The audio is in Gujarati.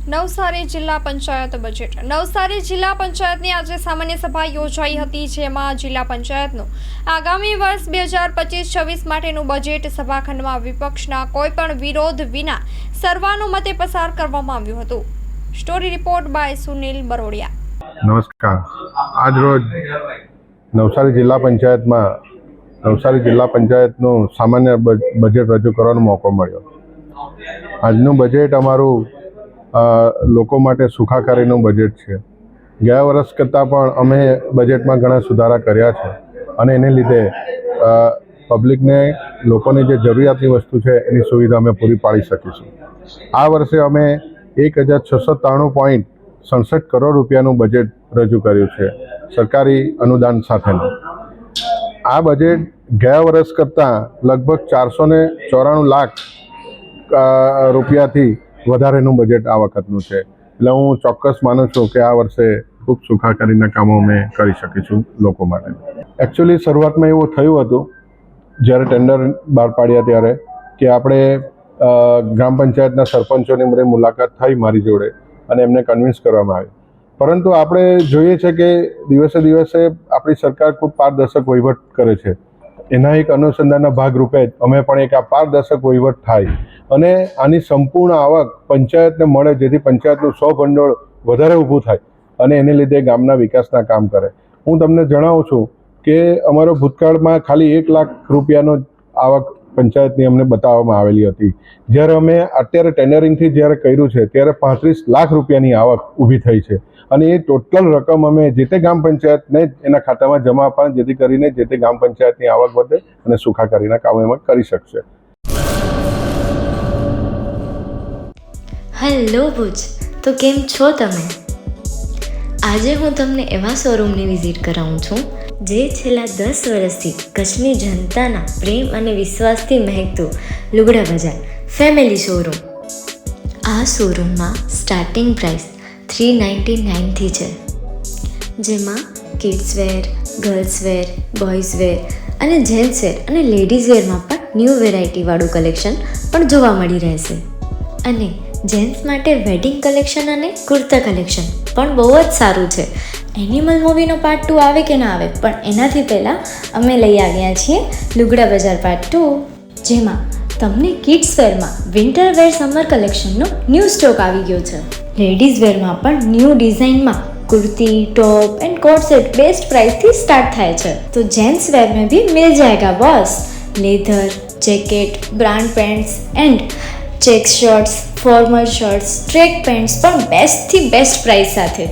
નવસારી જિલ્લા પંચાયત બજેટ. નવસારી જિલ્લા પંચાયતની આજે સામાન્ય સભા યોજાઈ હતી, જેમાં જિલ્લા પંચાયતનું આગામી વર્ષ 2025-26 માટેનું બજેટ સભાખંડમાં વિપક્ષના કોઈપણ વિરોધ વિના સર્વાનુમતે પસાર કરવામાં આવ્યું હતું. Story report by Sunil Barodia. નમસ્કાર. આજ રોજ નવસારી જિલ્લા પંચાયતનું સામાન્ય બજેટ રજૂ કરવાનો મોકો મળ્યો. આજનું બજેટ અમારું લોકો માટે સુખાકારીનું બજેટ છે. ગયા વર્ષ કરતાં પણ અમે બજેટમાં ઘણા સુધારા કર્યા છે અને એને લીધે પબ્લિકને, લોકોને જે જરૂરિયાતની વસ્તુ છે એની સુવિધા અમે પૂરી પાડી શકીશું. આ વર્ષે અમે 1693.67 કરોડ રૂપિયાનું બજેટ રજૂ કર્યું છે, સરકારી અનુદાન સાથેનું. આ બજેટ ગયા વર્ષ કરતાં લગભગ 494 લાખ રૂપિયાથી વધારેનું બજેટ આ વખતનું છે. એટલે હું ચોક્કસ માનું છું કે આ વર્ષે ખૂબ સુખાકારીના કામો અમે કરી શકીશું લોકો માટે. એકચ્યુઅલી શરૂઆતમાં એવું થયું હતું જ્યારે ટેન્ડર બહાર પાડ્યા ત્યારે કે આપણે ગ્રામ પંચાયતના સરપંચોની બધી મુલાકાત થઈ મારી જોડે અને એમને કન્વિન્સ કરવામાં આવી. પરંતુ આપણે જોઈએ છે કે દિવસે દિવસે આપણી સરકાર ખૂબ પારદર્શક વહીવટ કરે છે. એના એક અનુસંધાનના ભાગરૂપે જ અમે પણ એક આ પારદર્શક વહીવટ થાય અને આની સંપૂર્ણ આવક પંચાયતને મળે, જેથી પંચાયતનું સ્વભંડોળ વધારે ઊભું થાય અને એને લીધે ગામના વિકાસના કામ કરે. હું તમને જણાવું છું કે અમારો ભૂતકાળમાં ખાલી 1 લાખ રૂપિયાનો આવક પંચાયતની અમને બતાવવામાં આવેલી હતી. જ્યારે અમે અત્યારે ટેન્ડરિંગથી જ્યારે કર્યું છે ત્યારે 35 લાખ રૂપિયાની આવક ઊભી થઈ છે અને એ ટોટલ રકમ અમે જે તે ગ્રામ પંચાયતને જ એના ખાતામાં જમા આપવાની, જેથી કરીને જે તે ગ્રામ પંચાયતની આવક વધે અને સુખાકારીના કામો એમાં કરી શકશે. હેલો ભુજ, તો કેમ છો તમે? આજે હું તમને એવા શોરૂમની વિઝિટ કરાવું છું જે છેલ્લા 10 વર્ષથી કચ્છની જનતાના પ્રેમ અને વિશ્વાસથી મહેકતું લુગડા બજાર ફેમિલી શોરૂમ. આ શોરૂમમાં સ્ટાર્ટિંગ પ્રાઇસ 399થી છે, જેમાં kids wear, girls wear, boys wear અને જેન્ટ્સ વેર અને લેડીઝ વેરમાં પણ ન્યૂ વેરાયટીવાળું કલેક્શન પણ જોવા મળી રહેશે. અને જેન્ટ્સ માટે વેડિંગ કલેક્શન અને કુર્તા કલેક્શન પણ બહુ જ સારું છે. એનિમલ મૂવીનો પાર્ટ 2 આવે કે ના આવે, પણ એનાથી પહેલાં અમે લઈ આવ્યા છીએ લુગડા બજાર પાર્ટ 2, જેમાં તમને કિડ્સ વેરમાં વિન્ટર વેર સમર કલેક્શનનો ન્યૂ સ્ટોક આવી ગયો છે. લેડીઝ વેરમાં પણ ન્યૂ ડિઝાઇનમાં kurti, top and coat set best price थी स्टार्ट थाय छे. तो जेंट्स वेर में भी मिल जाएगा boss. Leather, jacket, brand pants and check shirts, formal shirts, track pants पर बेस्ट थी बेस्ट प्राइस साथे.